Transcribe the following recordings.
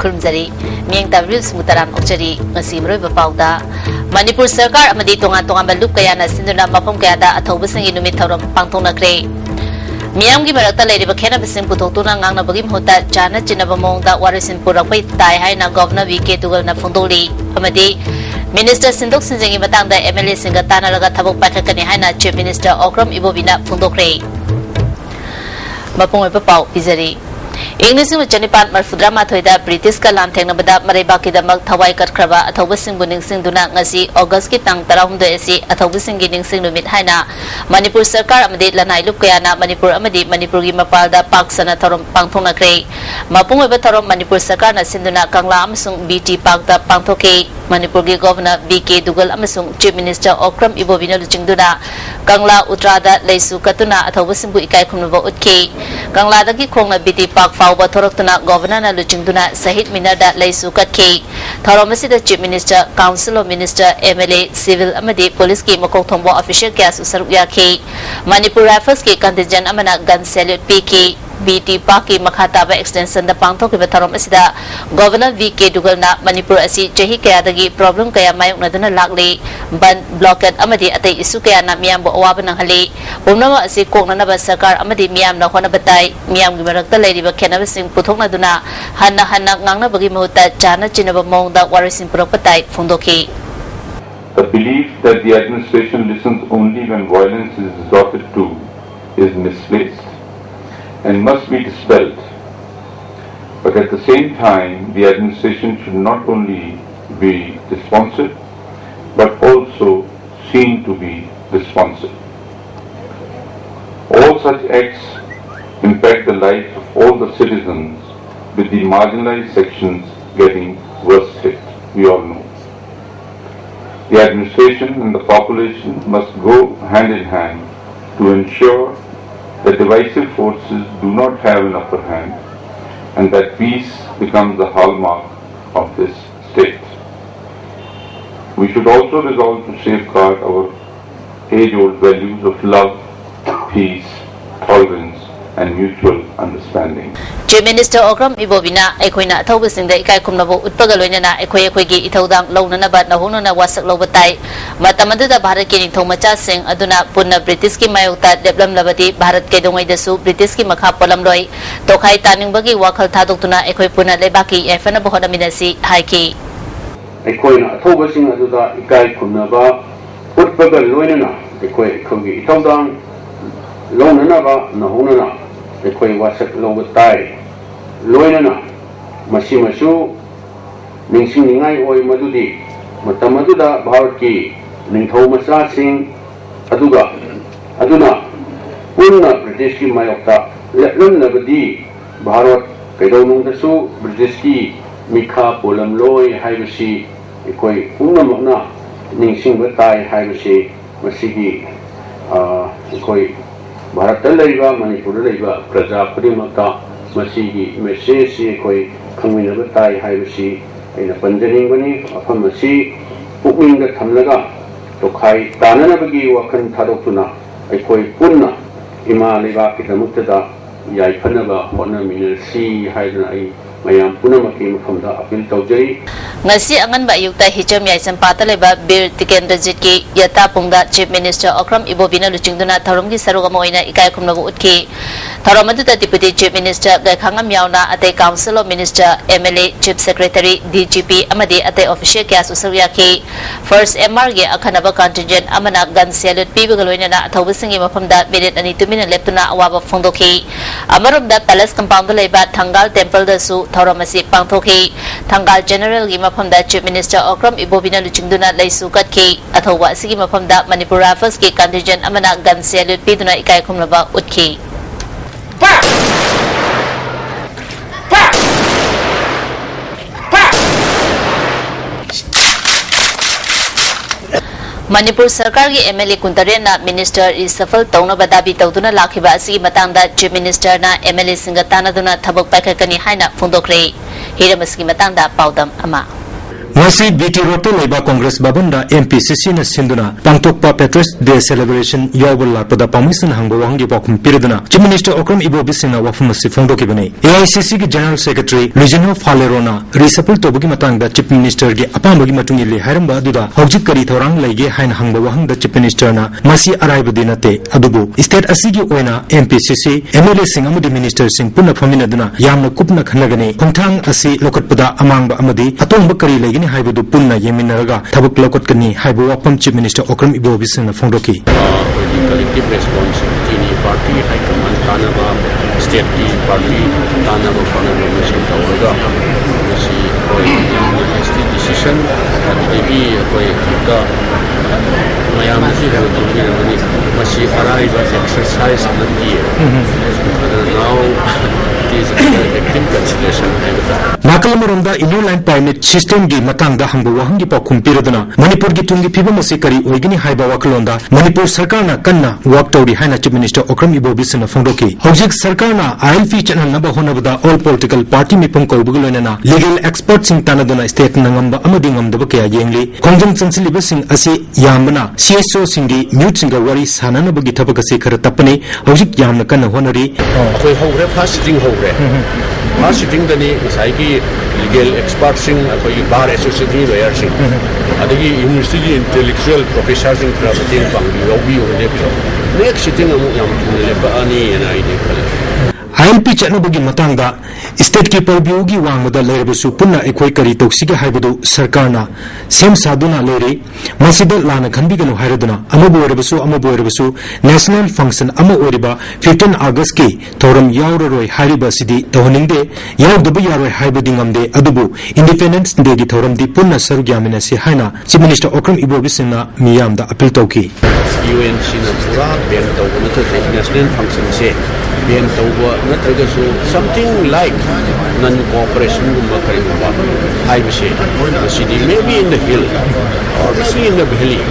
खुरमजरी मियंग तबरिल सुमुतराम ओचरी ngasi mroi bapauda Manipur Sarkar amadi tongan tongan balup kaya na sinduna mapam kaya da athobasing inumit thorom pangthongnakre Miyam gi marakta leiriba khena bising puthokuna ngangna bagi mhota jana chinaba mongda warisin purakpai tai haina governor VK Dugal na phongdoli amadi Minister Sindok Sinjingi matangda MLA singa tanaraga thabok pathakani haina Chief Minister Okram Ibobina phongdokre Mapung oiba pau pizari English में चनिपान मरफुद्रा माथोइदा British का लांथेंगनबदा मरेबाकीदमक थवाई कटख्रबा अथौबसिंगबु निंगसिंगदुना ngasi August की तंग 13 AC अथौबसिंगी निंगसिंग नुमित हाइना मणिपुर सरकार अमदि लनाई loop कयाना Manipur अमदि Manipur की मपालदा पाकसना थरोम पांगथोंगनख्रे मपुंग ओइबा थरोम मणिपुर सरकार ना सिंदुना कंगला अमसुंग BT पाकदा पांगथोके मणिपुर की गवर्नर बीके दुगल अमसुंग चीफ मिनिस्टर ओक्रम इबोबिना लुचिंगदुना कंगला उत्रादा लेसु कतुना अथौबसिंगबु इकाई खुमनबो उतके कंगलादा की खोंगना बीटी पाक फाउबा थोरक्तुना गवर्नर ना लुचिंगदुना सहित मिनादा लेसु कतके थरोमसिदा chief minister council of minister MLA civil अमदि पुलिस की मकोक थोंबो ऑफिशियल क्यासु सरुक याखे मणिपुर राइफल्स के कंटिजेंट अमना गन सैल्यूट पीके बीटी पाक की मखाताबा एक्सटेंशन द पांगथोकिबा थरोम असिदा गवर्नर वीके दुगलना मणिपुर असि चही कयादगी प्रॉब्लम कया मायोकनदुना लागले बन ब्लॉकेट अमदि अतै इशू कयाना मियाम बो अवाब नंगहले पुमनम असि कोकननबा सरकार अमदि मियाम न होना बताई मियाम की मरक्ता लेरिबा खेनबसिंग पुथोकनदुना हन्ना हन्ना ngangnabagi mahutta jana chinaba mongda warisin purakpatai phongdoki The belief that the administration listens only when violence is resorted to is misplaced and must be dispelled. But at the same time, the administration should not only be responsive, but also seen to be responsive. All such acts impact the lives of all the citizens, with the marginalized sections getting worst hit, we all know. The administration and the population must go hand in hand to ensure that divisive forces do not have an upper hand and that peace becomes the hallmark of this state. We should also resolve to safeguard our age-old values of love, peace, tolerance and mutual understanding. Chief Minister Okram Ibobina aikoina athobasingda ikai khumnabo utpaga loinana aikoigi ithodang lounanaba nahununa wasak lobatai matamanduda Bharat ki ningthau macha sing aduna punna British ki mayokta develop labadi Bharat ke dongai dasu British ki makha polam loi tokhai taningbagi wakhal thadoktuna aikoi punna lebaki efana bohona minasi haiki aikoina athobasing aduda ikai khumnaba utpaga loinana aikoigi ithodang lounanaba nahununa aikoi wasak lobatai loinana masimasu ningsingningai oi madudi matamaduda Bharat ki ningthau macha sing aduna punna British ki mayokta leplam labadi Bharat kaidonung dasu British ki mikha polam loi haibasi ikoi punna makna ningsingba tai haibasi masigi ikoi Bharat laiba Manipur laiba praja pudimaka masigi message si koi khangminaba tai haibasi aina panjaningani afam asi pukmingda thamlaga tokhai tananabagi wakhan thadoktuna aikoi punna ima laiba kidamuktada yaiphanaba hona minasi haidana ai mayam punamaki mafamda appeal tawjai ngasi angan ba yukta hicham yaisam pataleba bir tikendrajit ki yata pungda Chief Minister Okram Ibobina luchingduna tharomgi sarugam oina ikai khumnabu utki tharomaduda Deputy Chief Minister gakhangam yauna ate Council of Minister MLA Chief Secretary DGP amadi ate official kya susarya ki first MR ge akhanaba contingent amana gun salute pibagaloina na thaubasingi mafamda minute ani tumina leptuna awaba phongdoki amarumda palace compound leba thangal temple da su thauromasi pangthoki thangal general gi mafamda Chief Minister Okram Ibobina luchingduna leisu katki athowa asigi mafamda Manipur Rifles ki contingent amana gun salute piduna ikai khumnaba utki Manipur Sarkar ki MLA Kuntarena Minister is safal tauna badabi tauduna lakhiba asigi matangda Chief Minister na MLA singa tanaduna thabok paikakani haina phungdokre hiramasigi matangda paudam ama ngasi BT Road leba Congress babanda MPCC na sinduna pangtokpa Patriots Day celebration yawbal lakpada permission hangbo wangi pakum piriduna Chief Minister Okram Ibo Bisingna wafum si phongdoki bane AICC ki General Secretary Regional Falerona risapul tobugi matangda Chief Minister ge apambogi matungi le hairamba duda hojik kari thorang laige hain hangbo wahangda Chief Minister na masi araibadi nate adubu state asigi oina MPCC MLA sing amudi minister sing punna phamina duna yamna kupna khanagane khongthang asi lokatpada amangba amadi atongba kari laigini haibadu punna yeminaraga thabuk lokatkani haibu wapam Chief Minister Okram Ibo Bisingna phongdoki collective responsibility ni party high command tanaba state ki party tanaba panaba mission tawaga si koi decision adi koi ka mayam si ha to ni masi arrive exercise nati now it is active consideration Nakalamuranda inner line permit system gi matangda hangbo wahangi pakum piraduna Manipur gi tungi phibam ase kari oigini haiba wakalonda Manipur sarkar na kanna work tawri haina Chief Minister Okram Ibo Bisingna phongdoki hojik sarkar na ILP channel naba honabada all political party mipum kawbugulonena legal experts sing tanaduna state nangamba amadi ngamdaba kya yengli kongjang chansiliba sing ase yambana CSO singi mute singa wari sanana bagi thabak ase khara tapani hojik yamna kanna honari koi hogre first sitting hogre first sitting dani sai ki legal experts sing koi bar association lawyer sing adagi university intellectual professors sing traveling bangi yobi ode next sitting amu yam tunle ba ani na ide kala ILP chatnabagi matangda state ki purview wangmada lerebusu punna ekoi kari toksige haibadu sarkarna sem saduna lere masida lana khanbiganu hairaduna amabu national function ama oriba 15 August ki thoram yauraroi hariba sidi tohningde yaudaba yaroi haibadi ngamde adubu Independence Day gi thoram di punna sarugyamina se haina Chief Minister Okram Ibo Bisingna miyamda appeal tawki UNC na pura ben tawna to national function se ben tawwa natragasu something like non cooperation gumba karigumba haibase sidi maybe in the hill or maybe in the valley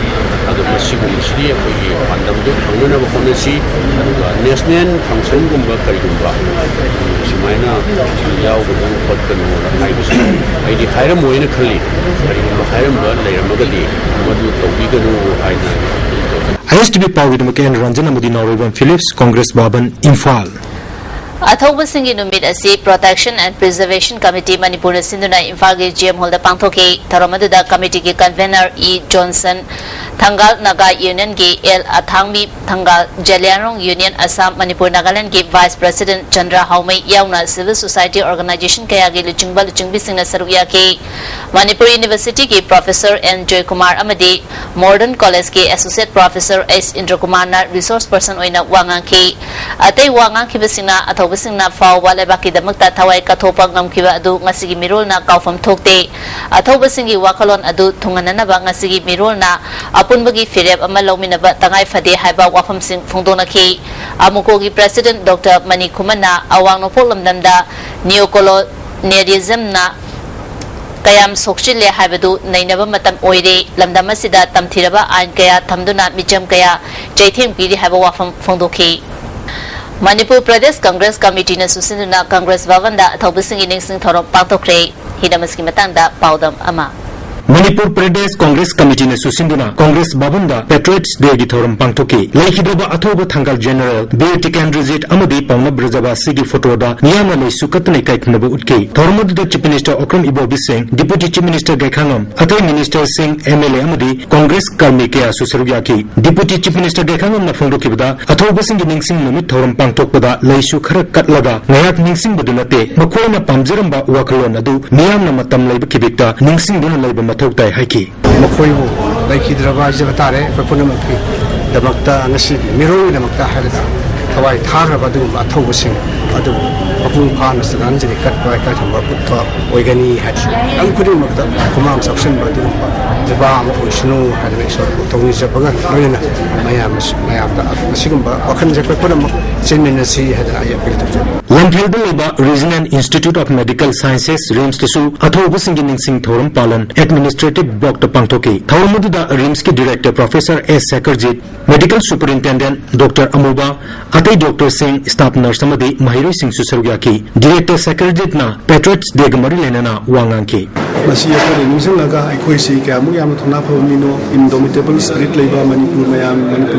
adu masigum sidi koi pandamdu thangna ba konasi national function gumba karigumba simaina yaw gumba patkanu haibase aidi khairam moina khali karigumba khairam ba layamagadi madu tawbiganu aina ISTV Power with McCain Ranjana Mudi Norwegian Phillips Congress Baban Imphal Athauba singi numit asi Protection and Preservation Committee Manipur sinduna Imphal ge GM Hall da pangthoki tharamadu committee ge convener E Johnson Thangal Naga Union ge L Athangmi Thangal Jalianrong Union Assam Manipur Nagaland ge Vice President Chandra Haumai yauna Civil Society Organization kaya ge luchingbi singna sarukya ke Manipur University ge Professor N Joy Kumar amadi Modern College ge Associate Professor S Indra Kumar na resource person oina wangang ke atay wangang kibasingna Bisingna faw wala baki damakta thawai kathopa ngamkiba adu ngasigi mirol na kaufam thokte athoba singi wakalon adu thunganana ba ngasigi mirol na apunbagi fireb ama lawminaba tangai phade haiba wafam sing phongdona ki amuko gi President Dr. Mani Kumana awang no polamdamda neocolonialism na kayam sokchile haibadu nainaba matam oire lamdam asida tamthiraba ain kaya thamduna micham kaya chaithim piri haiba wafam phongdoki Manipur Pradesh Congress Committee na susinduna Congress Bhavanda Thaubisingi Ningsing Thorom Pangtokre Hidamaski matangda paudam ama Manipur Pradesh Congress Committee na susinduna Congress Bhavanda Patriots Day gi thoram pangthoki laikhidaba athoba thangal general Beatic Andrezit amadi Pauna Brajaba sigi photo da niyama lai sukatne kaikhnaba utke thormod da Chief Minister Okram Ibo Bising Deputy Chief Minister Gaikhangam athai Minister Singh MLA amadi Congress karmi kya susurugya ki Deputy Chief Minister Gaikhangam na phongdoki bada athoba singi ningsing numit thoram pangthokpada laisu khara katlaga ngayak ningsing budunate makoina pamjaramba wakalon adu niyamna matam laiba kibikta ningsing duna laiba mathoktai haiki makoibu laikhidraba jabatare papunamaki damakta ngasi miroi damakta harada thawai thagraba du athobasing adu apung phana sadan jini katpa ka thamba putta oigani hachi angkuri makta kumam section badu ba ma oisnu hadane so tawni jabaga loina mayam da asigumba wakhan jakpa punam cheminasi hadana ya biltu Lamphedalaba Regional Institute of Medical Sciences RIMS tasu athoba singi ningsing thoram palan administrative block ta pangthoki thawmuda RIMS ki director Professor S Sakarjit Medical Superintendent Dr. Amuba atai Dr. Singh staff nurse amadi Mahiroi Singh Susarugya ki Director Sakarjit na Patriots Day gamari lenana wangang ki masih akan inusing laga ikoi si kamu yang thona phomino indomitable spirit leba Manipur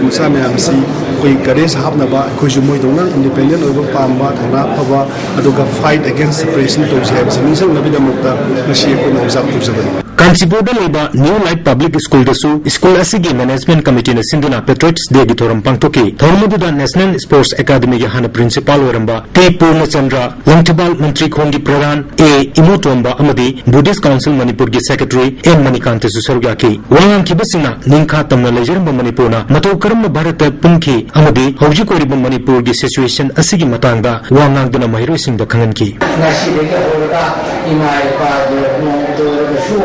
masa mayam si koi kare sahab na ba ikoi jumoi dongna independent over pamba thona phaba aduga fight against suppression to have inusing nabi damukta masih akan observe tujabani Kanchipurda leba New Light Public School dasu school asigi management committee na sinduna Patriots Day gi thoram pangtoki thormududa National Sports Academy gi hana principal waramba T Purna Chandra Langthibal Mantri Khongi Pradhan A Imotomba amadi Buddhist Council Manipur gi secretary N Manikant su sarugaki wangang kibasina ningkha tamna lejaramba Manipurna mato karam Bharat punki amadi hauji koriba Manipur gi situation asigi matangda wangang dana mahiro singda khanganki ngasi dege horada imai pa de no do su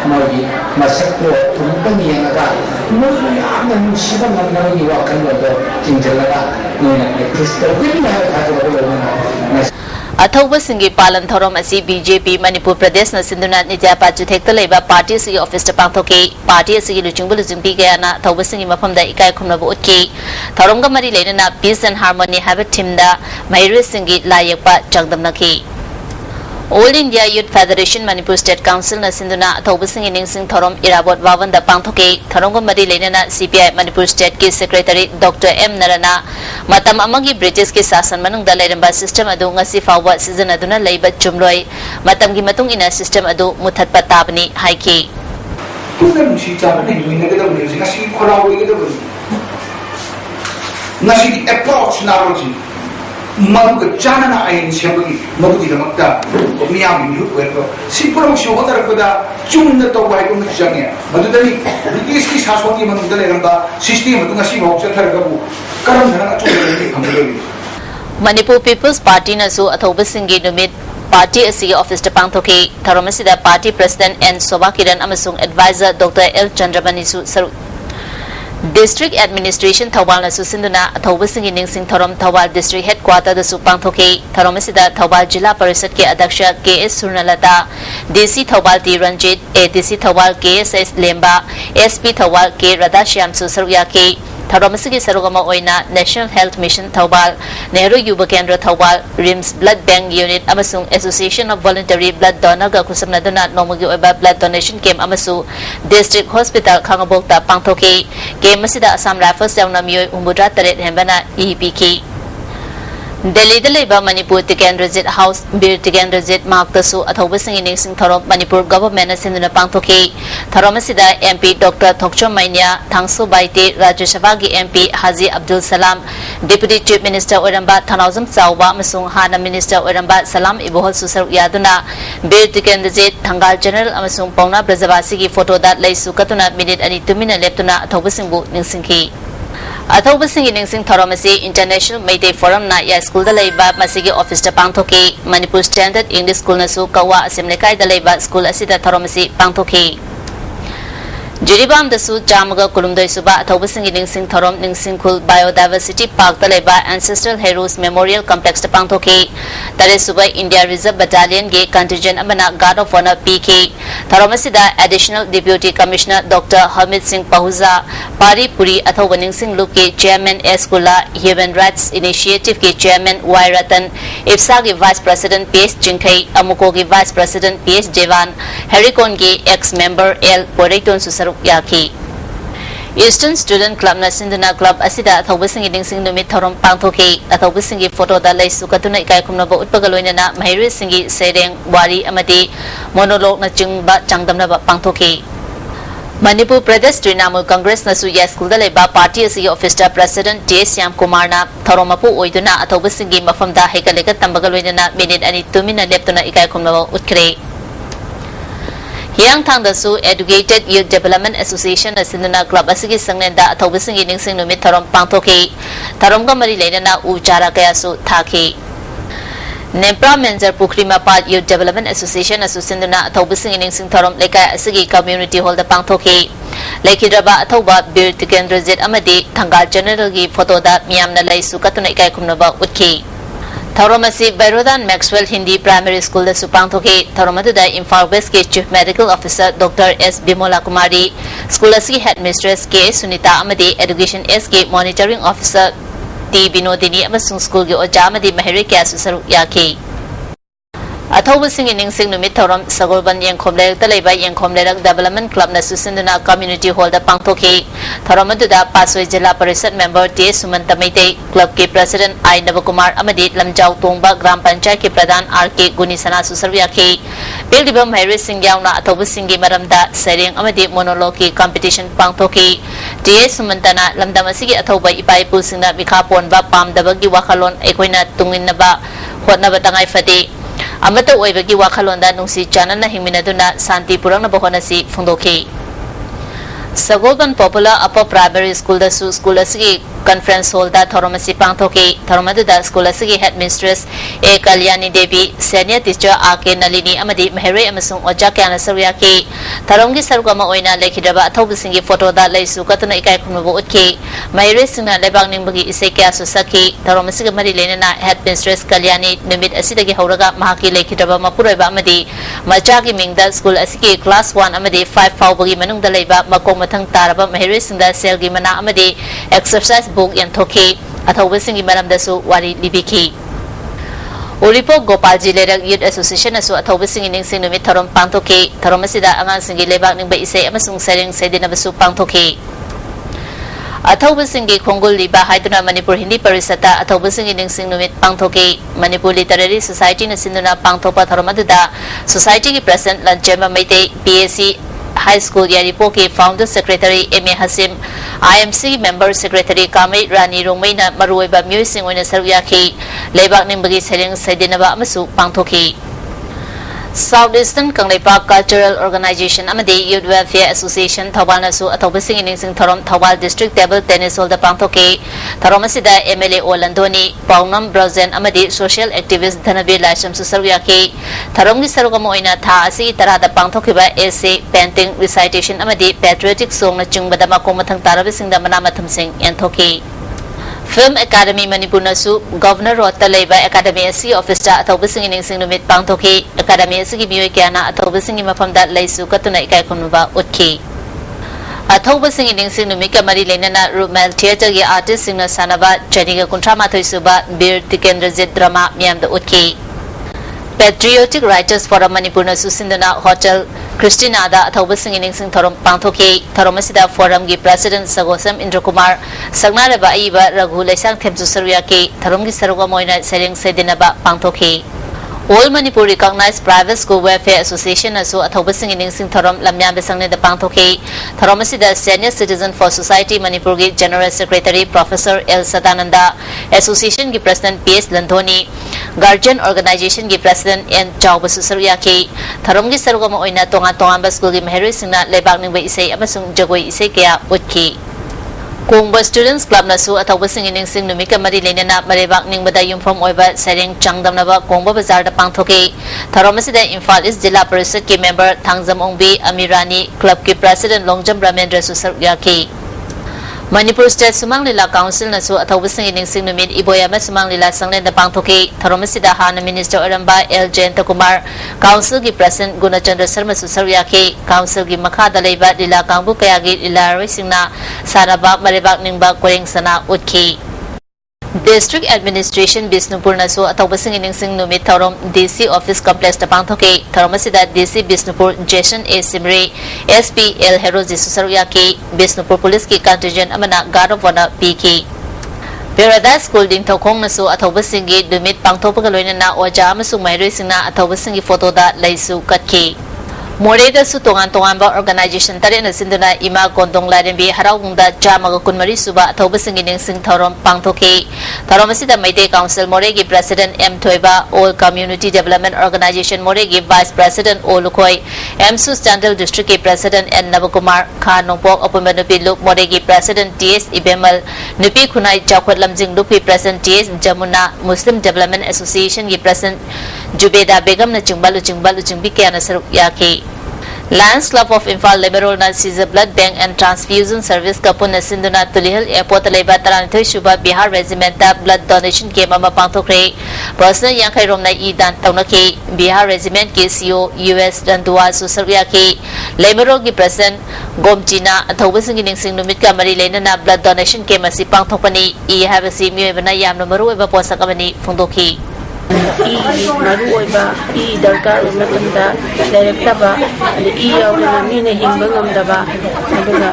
magi masakro tumpang yenga mo yamna nusiba ngamnagi wakan do tinjalaga noina kristo winna ha अथौब सिंगी पालन थौरम असि BJP Manipur प्रदेश न सिंधुना निजापा जुथेक्ता लेबा party सिगी office ता पांथोके party सिगी लुचिंगबु लुचिंपी Guyana थौब सिंगी मफमदा इकाय खुमनबु उतकी थौरमगा मरी लेना peace and harmony हैव टीमदा मैरे सिंगी लायकपा चंगदमनकी All India Youth Federation Manipur State Council na sinduna athauba singi ningsing thorom irabot wawan da pangthoke thorongom mari lenana CPI Manipur State ki Secretary Dr. M Narana matam amagi British ki sasan manung da leiramba system adu ngasi fawwa season aduna leiba chumloi matam gi matung ina system adu muthatpa tabani haiki kunam si chaba ni ni ga da ni ngasi kholawi ga da ngasi approach na roji manuka janana ayin sembagi mabuti damakta miyam ni ruko si puram shi hodar koda chumna to wai ko mchangya madudani british ki sasoni manung dale ramba system madunga si hokcha thargabu karam dhana chumna khamdori Manipur People's Party na su athoba singi numit party asigi office ta pangthoke tharomasida party president N Sobakiran amasung advisor Dr. L Chandramani su District Administration Thawal na susinduna athoba singi ningsing thorom Thawal District Headquarter da su pangthoke tharomasida Thawal Jilla Parishad ke Adyaksha KS Surnalata DC Thawal T Ranjit ADC Thawal KSS Lemba SP Thawal K Radashyam su saruyake tharomasigi sarugama oina National Health Mission Thawal Nehru Yuba Kendra Thawal RIMS Blood Bank Unit amasung Association of Voluntary Blood Donor ga kusamnaduna nomugi oiba blood donation camp amasu District Hospital Khangabokta pangthoke game masida Assam Rifles yauna miyoi umbudra taret hembana EPK Delhi Daleba Manipur Tikendrazit House Bir Tikendrazit Maktasu athoba singi ningsing thorom Manipur government sinduna pangthoke tharomasida MP Dr. Thokchom Mainya Thangsu Baite Rajya Sabha gi MP Haji Abdul Salam Deputy Chief Minister Oiramba Thanauzam Chawba amasung Hana Minister Oiramba Salam Ibohol Susar Yaduna Bir Tikendrazit Thangal General amasung Pauna Brajavasi gi photo dat laisu katuna minute ani tumina leptuna athoba singbu ningsingki athoba singi ningsing thoromasi International Mayday Forum na ya school da leiba masigi office ta pangthoke Manipur Standard English School na su kawa assembly kai da leiba school asida thoromasi pangthoke Jiribam da su jamaga kulumdoi suba athoba singi ningsing thorom ningsing khul biodiversity park da leiba Ancestral Heroes Memorial Complex ta pangthoke tare suba India Reserve Battalion ge contingent amana Guard of Honor PK tharomasida Additional Deputy Commissioner Dr. Hamid Singh Pahuza Pari Puri athoba ningsing look ke Chairman Eskula Human Rights Initiative ke Chairman Y Ratan IFSA ge Vice President PS Jinkai Amuko ge Vice President PS Devan Harikon ge ex-member L Poreiton Susar Yaki Eastern Student Club na sinduna club asida athoba singi ningsing numit thorom pangthoke athoba singi photo da laisu katuna ikai khumnaba utpagaloina na mahire singi sereng wari amati monologue na chingba changdamna ba pangthoke Manipur Pradesh Trinamool Congress na su ya school da leba party asigi office ta president J Syam Kumar na thoromapu oiduna athoba singi mafam da hekalega tambagaloina na minute ani tumina leptuna ikai khumnaba utkre Yang Thang da su Educated Youth Development Association na sinduna club asigi sangnenda athoba singi ningsing numit thorom pangthoke tharomga mari leina uchara kaya su thaki Nempra Menzer Pukri Mapat Youth Development Association asu sinduna athoba singi ningsing thorom lekai asigi community hall da pangthoke Laikhidraba athoba Bir Tikendrazit amadi Thangal General gi photo da miyamna laisu katuna ikai khumnaba utki Thauromasi Bairodan Maxwell Hindi Primary School da supangthoke Thauromadu da Imphal West ke Chief Medical Officer Dr. S. Bimola Kumari School asigi Headmistress K. Sunita amadi Education S. K. Monitoring Officer T. Binodini amasung school gi oja amadi mahiri kya susaru yaki अथौबसिंगी निंगसिंग नुमित थौरम सगोलबन यंखोम लेरक तलेबा यंखोम लेरक डेवलपमेंट क्लब न सुसिंदुना कम्युनिटी हॉल दा पांगथोखी थौरम अदुदा पासोई जिला परिषद मेंबर टी सुमंत मैते क्लब के प्रेसिडेंट आई नवकुमार अमदी लमजाव तोंबा ग्राम पंचायत के प्रधान आर के गुनीसना सुसरवियाखी पेलदिबम हैरे सिंह यावना अथौबसिंगी मरमदा सेरेंग अमदी मोनोलॉग की कंपटीशन पांगथोखी टी सुमंतना लमदम असिगी अथौबा इपाई पुसिंगना मिखा पोनबा पामदबगी वाखलोन एकोइना तुंगिनबा होटनबा तंगाई फदे अमत ओइबगी वाखलोंदा नुंसी चानना हिमिनदुना शांति पुरंगनबा होनसी फुंदोखी सगोलबन पॉपुलर अपर प्राइमरी स्कूल दसु स्कूल असगी कॉन्फ्रेंस हॉल दा थोरमसी पांगथोखी थोरमदुदा स्कूल असगी हेड मिस्ट्रेस ए कल्याणी देवी सीनियर टीचर आ के नलिनी अमदी मेहरे अमसुंग ओजा क्याना सरयाकी थरोंगी सरुगमा ओइना लेखिदबा अथौबसिंगी फोटो दा लेसु कतना इकाय खुमबो उतकी मेहरे सिंगना लेबाग निंबगी इसे क्या सुसकी थरोमसिग मरी लेना हेड मिस्ट्रेस कल्याणी निमित असिदगी हौरगा महाकी लेखिदबा मपुरैबा अमदी मचागी मिंगदा स्कूल असगी क्लास 1 अमदी 5 फाउबगी मनुंगदा लेबा मकों मथंग तारबा मेहरे सिंगदा सेलगी मना अमदी एक्सरसाइज बुक यंथोखी अथौबसिंगी मरमदसु वारी लिबिखी उरिपो गोपाल जिलेरक यूथ एसोसिएशन असु अथौबसिंगी निंगसिंग नुमित थरोम पांगथोखी थरोम असिदा आंगांसिंगी लेबाक निंबा इसे अमसुंग सेरेंग सेदिनबसु पांगथोखी अथौबसिंगी खोंगुल लिबा हाइदुना मणिपुर हिंदी परिषदा अथौबसिंगी निंगसिंग नुमित पांगथोखी मणिपुर लिटरेरी सोसाइटी न सिंदुना पांगथोपा थरोम अदुदा सोसाइटी की प्रेसिडेंट लंचेमा मैते पीएससी हाई स्कूल यारिपो के founder secretary M A Hasim IMC member secretary कामे रानी रोंगमैना मरुइबा म्यूजिंग ओइना सरयाखी लेबाक निंबगी सेरेंग सैदिनबा अमसु पांगथोखी south eastern Kangleipak cultural organization अमदी यूथ वेलफेयर एसोसिएशन थौबाल नसु अथौबसिंगी निंगसिंग थौरम Thoubal district table tennis hall दा पांगथोखी थौरम असिदा एमएलए ओलंदोनी पाउनम ब्रोजेन अमदी सोशल एक्टिविस्ट धनबीर लाइसम सुसरयाखी थौरमगी सरुगम ओइना था असि तरादा पांगथोखिबा एसे पेंटिंग रिसाइटेशन अमदी पैट्रियोटिक सॉन्ग न चिंगबदा मकों मथंग तारबसिंग दा मना मथमसिंग यंथोखी फिल्म एकेडमी मणिपुर नसु गवर्नर रोड तलेबा एकेडमी असि ऑफिस दा अथौबसिंगी निंगसिंग नुमित पांगथोखी एकेडमी असि मियोय क्याना अथौबसिंगी मफमदा लैसु कतुना इकाय खुनुबा उतखी अथौबसिंगी निंगसिंग नुमित का मरी लेनना रूपमेल थिएटर के आर्टिस्ट सिंगना सानबा चनिगा 38 सुबा बीर तिकेंद्रजीत ड्रामा मियामदा उतखी Patriotic Writers Forum Manipur na susinduna Hotel Christina da अथौबसिंगी निंगसिंग थोरम पांगथोखी थोरम असिदा फोरम की प्रेसिडेंट सगोसम इंद्र कुमार संगनारबा आइबा रघु लेसांग थेमसु सरयाकी थोरम की सरुगा मोइना सेरेंग सेदिनबा पांगथोखी All Manipur recognized private school welfare association asu अथौबसिंगी निंगसिंग थोरम लमयाम बेसंगने द पांगथोखी थोरम असिदा senior citizen for society Manipur की general secretary professor L Sadananda association की president PS Landhoni guardian organization की president N Chawba Susaryaकी थोरम की सरुगम ओइना तोंगा तोंगा स्कूल की मेहरुई सिंगना लेबाक निंगबा इसे अमसुंग जगोई इसे क्या उतखी Kongba Students Club nasu अथौबसिंगी निंगसिंग नुमिका मरी लेनना मरेबाक निंगबदा युमफम ओइबा सेरेंग चांगदमनबा कोंगबा बाजार दा पांगथोखी थरोमसिदा इम्फाल ईस्ट जिला परिषद के मेंबर थांगजम ओंबी अमीरानी क्लब के प्रेसिडेंट लोंगजम रामेंद्र सुसरयाकी Manipur State Sumang Lila Council nasu अथौबसिंगी निंगसिंग नुमित इबोयामा सुमंग लीला संगने द पांगथोखी थरोमसिदा हाना मिनिस्टर ओरंबा एल जयंत कुमार काउंसिल की प्रेसिडेंट गुणचंद्र शर्मा सुसरयाकी काउंसिल की मखादा लेबा लीला कांगबु कयागी लीला रोइसिंगना साराबा मरेबाक निंगबा कोरेंग सना उतखी District Administration Bisnupur nasu अथौबसिंगी निंगसिंग नुमित थौरम DC Office Complex द पांगथोखी थरोमसिदा DC Bisnupur Jason A Simre SP L Heroji सुसरयाकी Bisnupur Police की कंटिजेंट अमना गार्ड ऑफ ऑनर पीकी Paradise School ding thokong nasu अथौबसिंगी नुमित पांगथोपगा लोइनना ओजा अमसुंग मैरोइसिंगना अथौबसिंगी फोटो दा लैसु kutki Moreda su tongan ba organization tare na sinduna ima kondong larenbi haraungda jamaga kunmari suba अथौबसिंगी निंगसिंग थौरम पांगथोखी थौरम असिदा मैते काउंसिल मोरेगी president M Thoiba all community development organization मोरेगी vice president O Lukhoi M सु स्टैंडल डिस्ट्रिक्ट के प्रेसिडेंट एन नवकुमार खान नोपोक अपुमा नुपी लुक मोरेगी प्रेसिडेंट टीएस इबेमल नुपी खुनाई चाखवत लमजिंग लुपी president TS Jamuna Muslim development association की प्रेसिडेंट जुबेदा बेगम न चिंगबा के नसरुक याकी Lions Club of Imphal Liberal na Caesar Blood Bank and Transfusion Service kapun na sinduna Tulihal Airport leba 33 Shuba Bihar Regiment da blood donation game ama pangthokre personal yang khai rom na I dan tawnaki Bihar Regiment ke CEO US Dandua Susarya ke Liberal ki president Gomchina अथौबसिंगी निंगसिंग नुमित का मरी लेना blood donation game asi pangthokpani I have a semi bana yamna maru eba posak amani phungdokhi Maruoiba darkar matanda directaba yauna mina himba ngamdaba aduga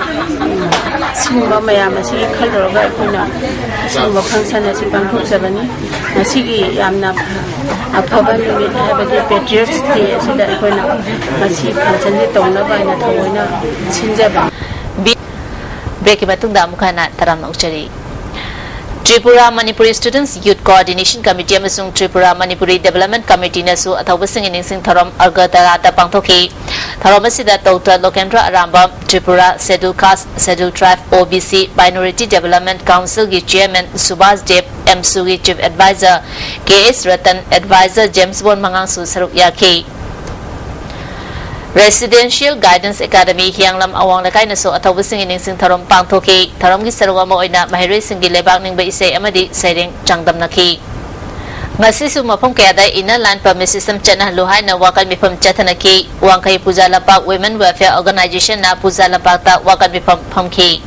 sumba mayam asi khalroga kuna sumba function asi pangthokjabani masigi yamna afaba numit habadi Patriots Day asida kuna masi function ni tongnaba ina thawoina sinjaba break matungda amukana taram ukchari Tripura Manipuri Students Youth Coordination Committee amasung Tripura Manipuri Development Committee nasu athawbasing iningsing tharom argatarata pangthoki tharom asida Dr. Lokendra Aramba Tripura Scheduled Caste Scheduled Tribe OBC Minority Development Council gi Chairman Subhas Dev MSU gi Chief Advisor KS Ratan Advisor James Bon Mangangsu saruk yaki Residential Guidance Academy Hianglam Awang Lakai naso athawbasing iningsing tharom pangthoki tharom gi sarwa mo oina mahiroi singi lebak ningba isei amadi sairing changdam nakhi ngasi su mafam kayada ina land permit system chana luhai na wakal mifam chathanaki wangkai puja lapak Women Welfare Organization na puja lapak ta wakal mifam phamki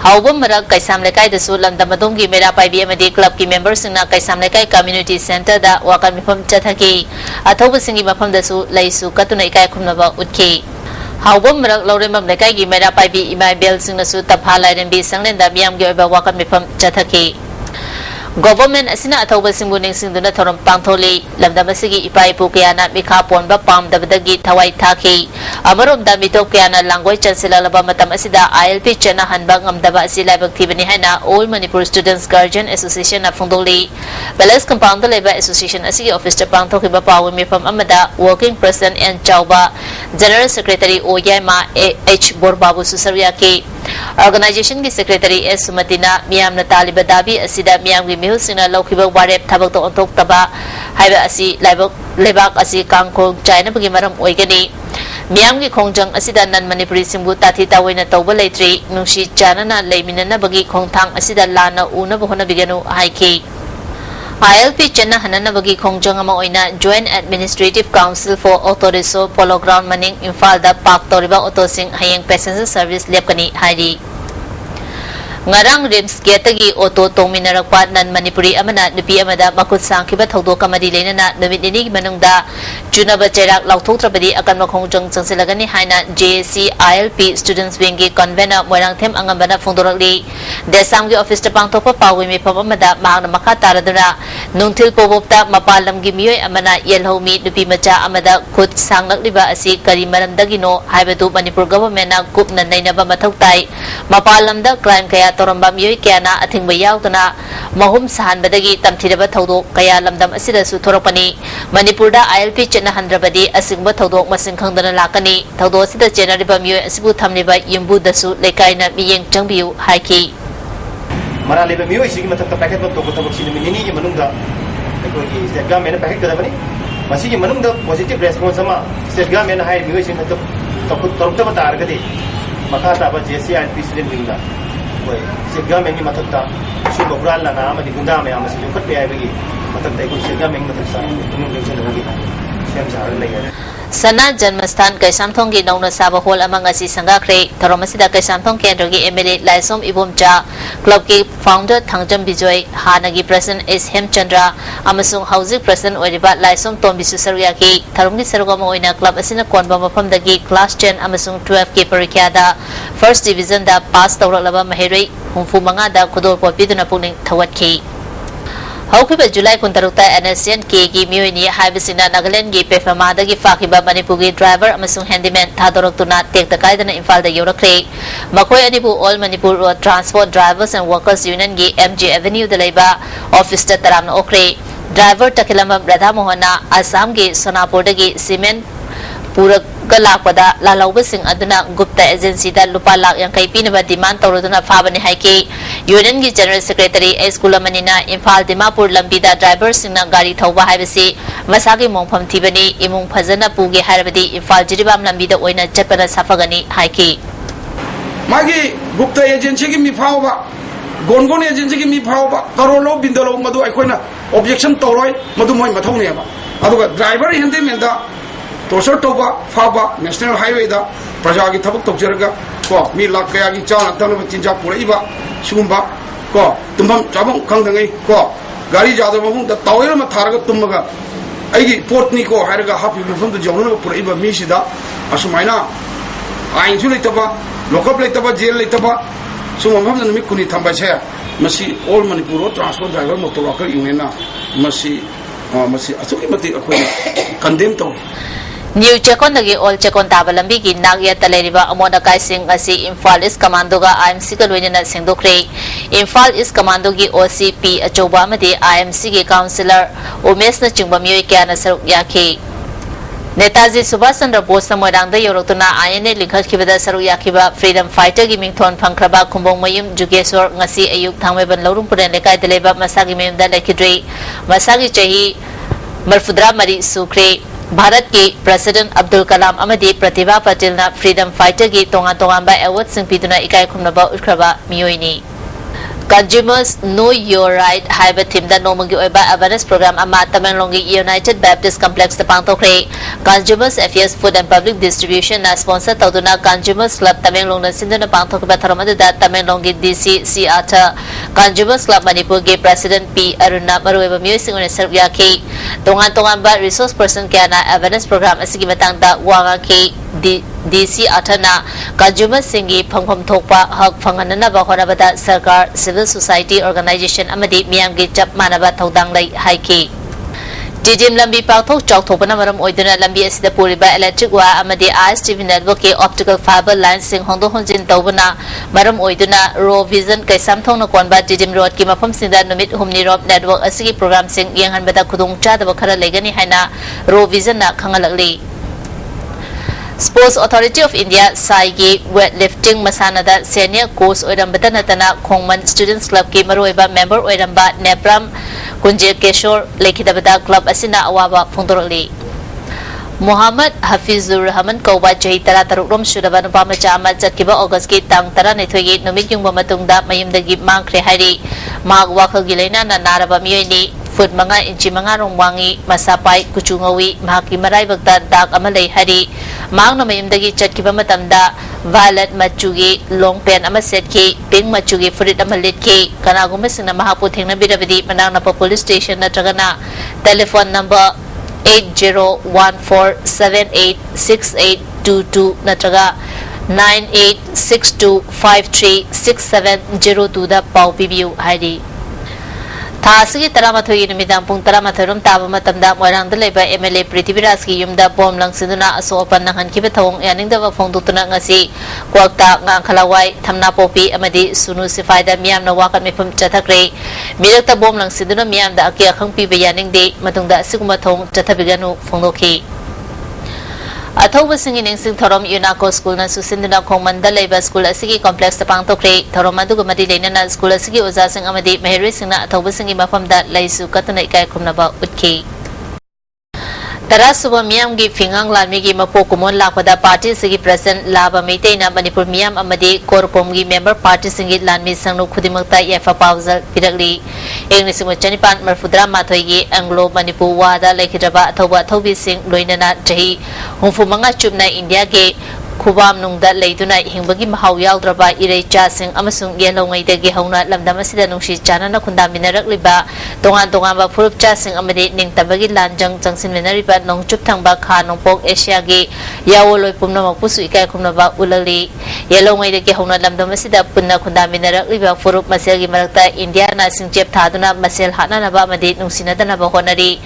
Hawbam marak kaisam lekai dasu lamdamadong gi mera pai bi amadi club ki members na kaisam lekai community center da wakal mifam chathaki athawbasing gi mafam dasu laisu katuna ikai khumnaba utki Hawbam marak loremam lekai gi mera pai bi imai bel sing nasu tapha lairen bi sanglen da biam gi oba wakal mifam chathaki Government asina athawbasing buning singduna thorom pangtholi lamdamasigi ipai pu kayana mikha ponba pam dabadagi thawai thaki amarom da mitok kayana langoi chansela laba matam asida ILP chana hanba ngamdaba asi laibak thibani haina All Manipur Students Guardian Association na phongdoli Palace Compound leba association asigi office ta pangthoki ba pawi mifam amada working president and chauba General Secretary Oyama H Borbabu Susariyaki Organization ki Secretary S Sumatina miyamna taliba dabi asida miyam gi mihusina lokhiba warep thabak to ontok taba haiba asi lebak asi kangko chaina bagi maram oigani miyam gi khongjang asida nan Manipuri singbu tathi tawaina tawba leitri nungsi chanana leiminana bagi khongthang asida lana una bohona biganu haiki ILP Chana Hanana bagi khongjang ama oina Joint Administrative Council for Auto Rickshaw Polo Ground Maning Imphal da Park Toriba Auto Sing Hayeng Passenger Service lepkani hairi Ngarang Rims Getagi Auto Tongminarakpa nan Manipuri amana nupi amada makut sangkiba thawdok amadi leinana numit nini manungda junaba cherak lauthoktrabadi akan makhongjang changsilagani haina JSC ILP Students Wing gi convener Moirangthem angambana phongdorakli Desam gi office ta pangthokpa pawi mi pham amada mahna makha taraduna nungthil pobopta mapalam gi miyoi amana yelhomi nupi macha amada khut sanglakliba asi kari maramdagino haibatu Manipur government na kupna nainaba mathau tai mapalamda crime kaya toramba miyoi kayana athingba yautuna mahum sahanbadagi tamthiraba thawdok kaya lamdam asidasu thorakpani Manipurda ILP chena handrabadi asingba thawdok masing khangdana lakani thawdok asida chenariba miyoi asibu thamliba yimbu dasu lekaina miyeng changbiu haiki mara leba miyoi sigi mathakta packet ba tokko tabak sini minini gi manungda ekoi state government packet kadabani masigi manungda positive response ama state government hai miyoi sigi mathak tokko targadi makha taba JCIP student wingda koi state government gi mathakta suba bural lana amadi gunda me amasi yukat pe aibagi mathakta ekoi state government mathaksa tunung lengchen hogi sem sar lei Sana Janmasthan Kaisamthong gi nauna saba hall amang asi sangakre tharomasida Kaisamthong Kendra gi MLA Laisom Ibomcha club ki founder Thangjam Bijoy Hanagi president S Hemchandra amasung housing president oiriba Laisom Tombisu Sarya ki tharumgi sarugama oina club asina konba mafamdagi class 10 amasung 12 ki parikya da first division da pass tawraklaba mahirei humfu manga da khudor popiduna puning thawatki Haukiba July 16 NSN ki miyoni haibisina Nagaland gi pefamada gi fakiba Manipur gi driver amasung handyman thadoroktuna tekta kaidana Imphal da yorakre makoi anibu All Manipur Road Transport Drivers and Workers Union gi MG Avenue da leiba office ta taramna okre driver takilamba Radha Mohana Assam gi Sonapur da gi cement purak galakpada lalawbasing aduna Gupta agency da lupa lak yang kai pinaba demand tawroduna fabani haiki Union gi General Secretary S Kulamanina Imphal Dimapur lambida drivers singna gari thawba haibasi masagi mongpham thibani imung phajana puge harabadi Imphal jiribam lambida oina chatpana safagani haiki magi Gupta agency gi mi phawba gongon agency gi mi phawba karolo bindalo madu aikoina objection tawroi madu moi mathawne ba aduga driver handyman da torture toba faba national highway da praja gi thabak tokjaraga ko mi lak kaya gi chana tanaba chinja pura iba sumba ko tumbam chabang khangdangai ko गाड़ी जादो मफम the तावेल मा थारगा तुमगा आइगी पोर्टनी को हारगा हापि मफम द जौनो पुरैबा मिसिदा असुमाइना आइनसु लेतबा लोकअप लेतबा जेल लेतबा सुम मफम द नुमि कुनि थंबासे मसी all Manipur transport driver motor worker union मसी असुकी मति अखोई कंडेम तो New Chekon nagi all Chekon tabalambi gi nagya taleriba amona kai sing asi Imphal East Commando ga IMC ka loina singdokre Imphal East Commando gi OCP achoba amadi IMC gi councillor Umesh na chingba miyoi kya na saruk yakhi Netaji Subhash Chandra Bose na moirangda yorotuna INA linkhat kibada saruk yakhiba freedom fighter gi mingthon phangkraba khumbong mayum Jugeshwar ngasi ayuk thangmeban lorum puren lekai deleba masagi mayumda lekidre masagi chahi marfudra mari sukre Bharat के president Abdul Kalam अमदी प्रतिभा पटेल ना freedom fighter की तोंगा तोंगांबा award सिंपिदुना इकाई खुमनबा उठखरबा मियोइनी Consumers Know Your Right haiba thimda nomangi oiba awareness program ama Tamenglongi United Baptist Complex ta pangtokre Consumers Affairs Food and Public Distribution na sponsor tawduna Consumers Club Tamenglong na sinduna pangtokba tharamadu da Tamenglongi DC Ata Consumers Club Manipur ge President P Aruna maruiba music on serve yaki tongan ba resource person kya na awareness program asigi matangda wanga ke DC Atana Consumers Singi Pangpam Thokpa Hak Fanganana Bahorabada Sarkar Civil Society Organization Amadi Miyamgi Chap Manaba Thodang Lai Haiki Didim Lambi Pathok Chok Thopana Maram Oiduna Lambi Asida Puriba Electric Wa Amadi ISTV Network ke Optical Fiber Lines Sing Hondo Honjin Tawbana Maram Oiduna Raw Vision Kai Samthong na Kwanba Didim Road ki Mafam Sinda Numit Humni Rob Network Asigi Program Sing Yang Hanbada Kudung Chadaba Khara Legani Haina Raw Vision na Khangalakli Sports Authority of India Saigi weightlifting masanada senior coach oirambada natana Khongman Students Club ki maroiba member oiramba Nepram Kunje Keshor lekhidabada club asina awaba phongdorli Muhammad Hafizur Rahman Kauba Jahi Tara Tarukrom Shudaba Nupa Macha Ama Jatkiba August ki Tang Tara Nethogi Numit Yungba Matungda Mayumdagi Mangkre Hari Mag Wakal Gilaina na Naraba Miyoini Foot Manga Inchi Manga Rongwangi Masapai Kuchungawi Mahaki Marai Bagda Dak Amalay Hari Mang na Mayumdagi Jatkiba Matamda Violet Machugi Long Pen Amaset ki Pink Machugi Furit Amalit ki Kanagumasin na Mahaputing na Bidabidi Manang na Police Station na Tragana Telephone number 8014786822 natraga 9862536702 da pau pibiu haidi Thasigi Taramathogi Numidang Pung Taramathorum Taba Matamda Moirangda Leba MLA Prithviraj ki yumda bom langsinduna asopan nang hankiba thawong yaningda phongdutuna ngasi kwakta ngang khalawai thamna popi amadi sunu sifaida miyam na wakat mifum chathakre mirakta bom langsinduna miyam da akia khangpi be yaningde matungda siguma thong chathabiganu phongdoki Athoba Singing Sing Thorom Unako School na susinduna Khongmanda Leba School asigi complex ta pangtokre Thorom aduga madi leinana school asigi uza sing amadi Mahiri Singna Athoba Singi mafamda laisu katuna ikai khumnaba utki Tara suba miyam gi fingang lami gi mapokumon lakpada party sigi president laba meite na Manipur miyam amadi korkom gi member party singi lanmi sangnu khudimakta yafa pawzal pirakli English mo chanipan marfudra mathoi gi Anglo Manipur wada lekhidraba athoba thobi sing loinana jahi humfu manga chupna India ge Khubam nungda leiduna hingbagi mahau yaudraba irei cha sing amasung yelongai dagi hauna lamdam asida nungsi chana na khunda minarakliba tongan ba furup cha sing amade ningtabagi lanjang changsin minariba nongchup thangba kha nongpok Asia gi yawoloi pumna makpusu ikai khumna ba ulali yelongai dagi hauna lamdam asida punna khunda minarakliba furup masel gi marakta India na singchep thaduna masel hana na ba amade nungsina dana ba honari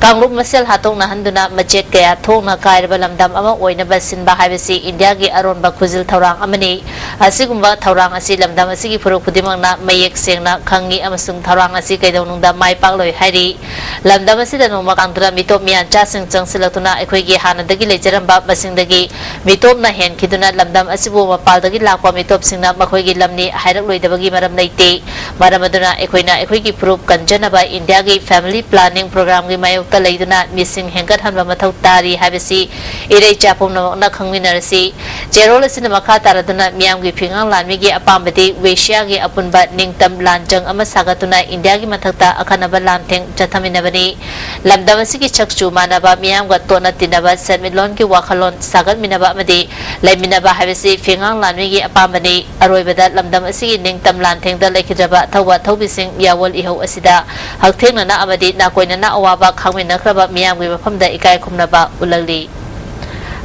Kangrup masel hatong na handuna majet kaya thong na kairba lamdam ama oina basin ba haibasi India gi aron ba khuzil thaurang amani asigumba thaurang asi lamdam asigi phuruk khudimang na mayek sengna khangi amasung thaurang asi kaidong nungda mai pakloi hairi lamdam asida noma kangdra mitop mian cha sing changsilatuna ekhoi gi hanadagi lejaramba basingdagi mitop na hen khiduna lamdam asibu mapaldagi lakwa mitop singna makhoi gi lamni hairak loidabagi maram leite maramaduna ekhoina ekhoi gi phuruk kanjana ba India gi family planning program gi mai mayokta leiduna missing hengat hanba mathau tari habisi irei chapom na khangminarasi jerol asina makha taraduna miyam gi phingang lanmi gi apambadi wesia gi apunba ningtam lanjang ama sagatuna India gi mathakta akhanaba lamtheng chathaminabani lamdamasi gi chakchu manaba miyam ga tona tinaba semilon gi wakhalon sagat minaba amadi laiminaba habisi phingang lanmi gi apambani aroibada lamdam asigi ningtam lantheng da lekhidaba thawa thobising yawol ihau asida hakthengna na amadi nakoina na awaba khangminakraba miyam gi mafamda ikai khumnaba ulali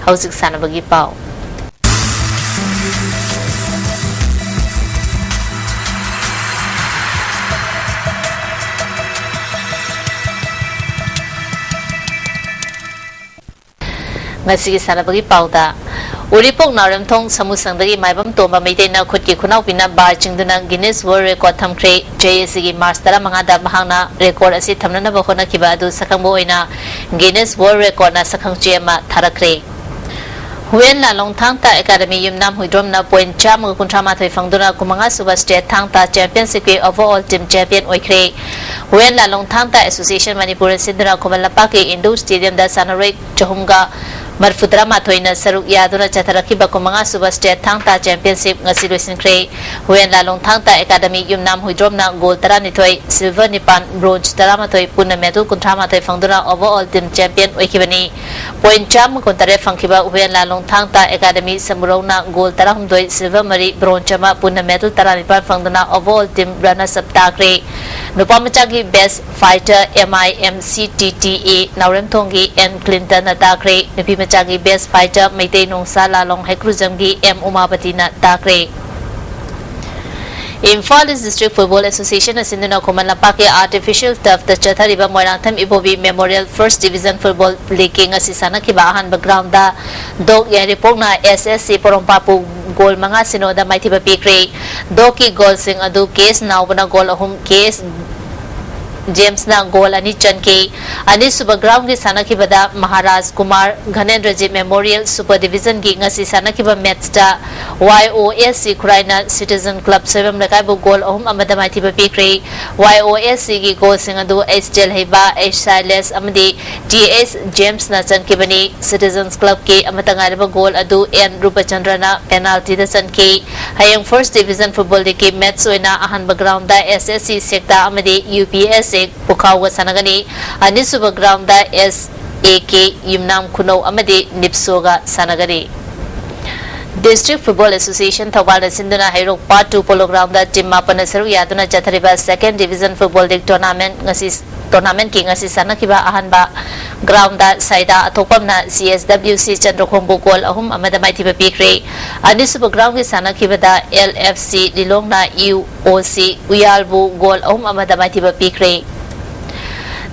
hauzik sanabagi pau Masigi sanabagi pauda Uripok Naramthong Samusangdagi Maibam Tomba Maitena Khutki Khunau Pina Bar Chingduna Guinness World Record Thamkre JSC Mars Tara Mangada Mahangna record asi thamnana ba khona kiba adu sakangbo oina Guinness World Record na sakhangche ama tharakre Huyen la Longthang Ta Academy Yumnam Huidrom na point cham kunthama thoi fangduna kumanga Super State Thang Ta Championship ke overall team champion oikre Huyen la Longthang Ta Association Manipuri Sindra Komalapa ke Indoor Stadium da Sanarek Chahunga Marfutra Mathoina Saruk Yaduna Chataraki Bakumanga Super State Thang Ta Championship ngasi loisinkhre Huyen la Longthang Ta Academy Yumnam Huidrom na gold tara nithoi silver nipan bronze tara mathoi punna medal kunthama thoi fangduna overall team champion oikibani point cham kuntare fangkiba Huyen la Longthang Ta Academy Samurona gold tara humdoi silver mari bronze chama punna medal tara nipan fangduna overall team runners up takre Nupamachagi best fighter MIMCTTA Nauremthongi N Clinton takre Nupimachagi best fighter Meitei Nongsa Lalong Hekrujamgi M Umapati na takre Imphal District Football Association asinduna Komalapake artificial turf the Chathariba Moirantham Ibobi Memorial First Division Football League asisana kibahan background da dog yaripokna SSC Porompapu goal manga sinoda maithiba pikre doki goal sing adu case naubana goal ahum case James na goal ani chanke ani super ground gi sanakiba da Maharaj Kumar Ghanendraji Memorial Super Division gi ngasi sanakiba match da YOSC Kraina Citizen Club Sevem lakai bu goal ahum amada maithiba pikre YOSC gi goal sing adu H Heba H Silas amadi TS James na chankibani Citizens Club ke amatangariba goal adu N Rupachandra na penalty da chanke hayang First Division Football League match oina ahan background da SSC sekta amadi UPS Pukawa Sanagani, Anisuba ground da SAK Yumnam Kuno Amadi Nipsoga Sanagani. District Football Association Thawal Sinduna Hairok Part 2 Polo Ground da Team Mapanasaru Yaduna Chathariba Second Division Football League Tournament King Asi Sanakiba Ahanba Ground da Saida Atopamna CSWC Chandrokhombo Goal Ahum Amada Maitiba Pikre Anisuba Ground Sanakiba da LFC Lilongna UOC Uyalbu Goal Ahum Amada Maitiba Pikre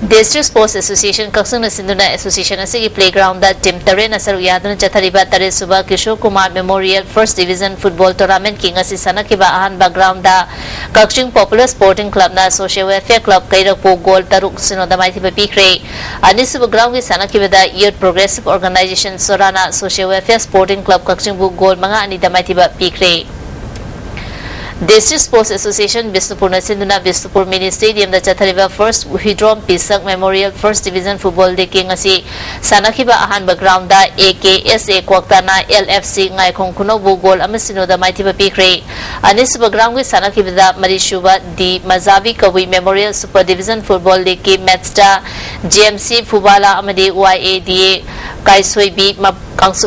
District Sports Association Kaksung Sinduna Association Asigi Playground da Team Tare Nasaru Yaduna Chathariba Tare Suba Kishore Kumar Memorial First Division Football Tournament King Asi Sanakiba Ahan Background da Kakching Popular Sporting Club na Social Welfare Club Kairakpo Goal Taruk Sinoda Maithiba Pikre Anisuba Ground Sanakiba da Youth Progressive Organization Sorana Social Welfare Sporting Club Kakching Bu Goal Manga Anida Maithiba Pikre District Sports Association Bisnupur Sinduna Bisnupur Mini Stadium da Chathariba First Hidrom Pisak Memorial First Division Football League ngasi sanakiba ahan background da AKSA Kwaktana LFC ngai khongkuno bu goal amasino da maithiba pikre anis background gi sanakiba da Marishuba di Mazavi Kawi Memorial Super Division Football League match da GMC Fubala amadi YADA Kaisoibi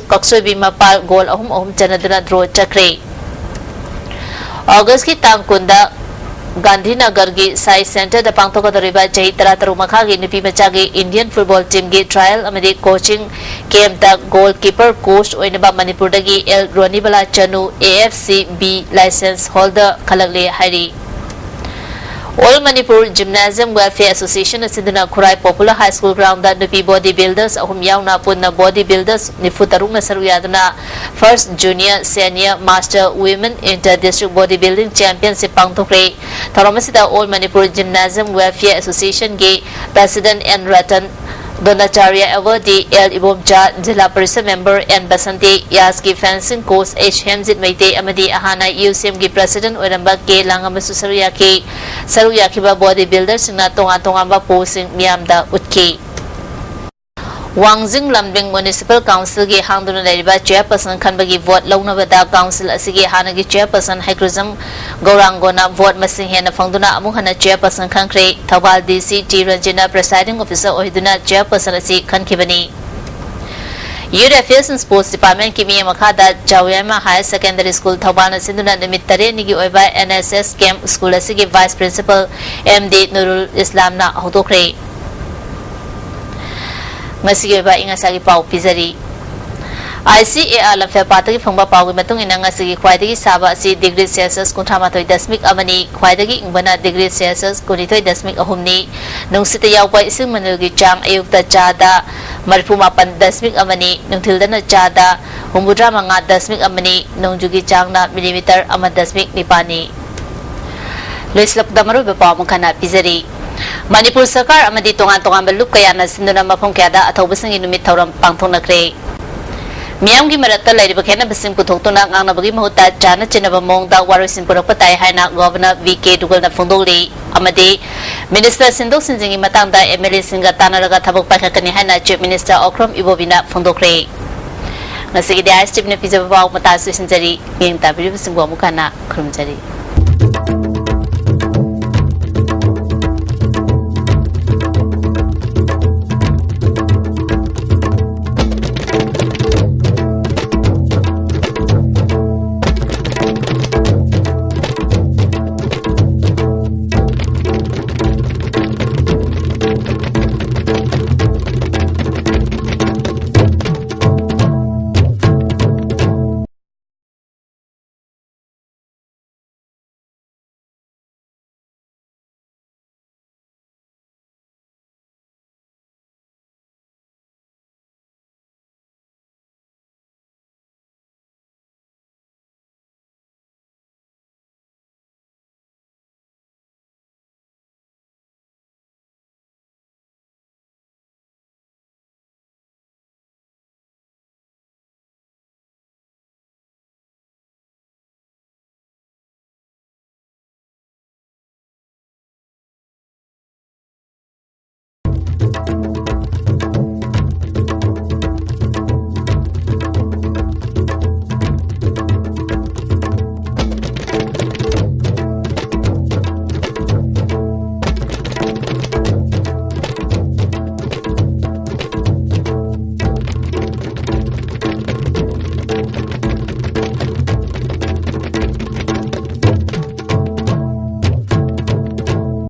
Kaksoibi Mapal goal ahum chanaduna draw chakre August की तांकुंदा गांधीनगर की science centre द पांगथोकदरिबा चही तरातरु मखागी नुपी मचागी Indian football team की ट्रायल अमदी कोचिंग कैंप द गोलकीपर कोच ओइनबा मणिपुरदगी L Ronibala Chanu AFC B licence holder खलगले हाइरी All Manipur Gymnasium Welfare Association asinduna Khurai Popular High School ground da nupi bodybuilders ahum yauna punna bodybuilders nifutarung na saruyaduna first junior senior master women inter district bodybuilding championship pangthokre tharamasida All Manipur Gymnasium Welfare Association ge president and Ratan Donacharya Awadi El Ibomcha Jila Parisa member and Basanti Yaski fencing coach H Hemzit Maite Amadi Ahana UCM gi president Oramba ke Langamasu Saruyaki ba bodybuilders na tonga ba posing miyamda utki Wangjing Lambing Municipal Council gi hangduna leriba chairperson khanbagi vote launabada council asigi hanagi chairperson Haikruzam Gaurangona vote masing hena phangduna amu hana chairperson khankre Thawal DC T Ranjana presiding officer ohiduna chairperson asi khankhibani Youth Affairs and Sports Department ki miya makhada Jawiyama Higher Secondary School Thawal na sinduna namit tare nigi oiba NSS Camp School asigi Vice Principal MD Nurul Islam na hodokre Masige ba inga sagi pau pizari ICAR lamfe patagi phangba pau matung ina nga sigi khwaidagi saba asi degree Celsius kunthamathoi dasmik amani khwaidagi ingbana degree Celsius kunithoi dasmik ahumni nungsita yawpa ising manugi chang ayukta chada marpumapan dasmik amani nungthildana chada humudra manga dasmik amani nungjugi changna millimeter ama dasmik nipani leslap damaru be pau mangkhana pizari Manipur Sarkar amadi tongan-tongan balup kaya na sinduna mapong kaya athawbasing inumit thawram pangthonakre Miyam gi maratta lairiba khena basing puthoktuna ngangna bagi mahuta chana chinaba mongda warosin purakpatai haina Governor VK Dugal na phongdoli amadi Minister Sindok Sinjingi matangda MLA singa tanaraga thabak pakhakani haina Chief Minister Okram Ibobina phongdokre Nasigi ISTV na pizaba baw matasu sinjari ngeng tabiri basing bo mukana khurumjari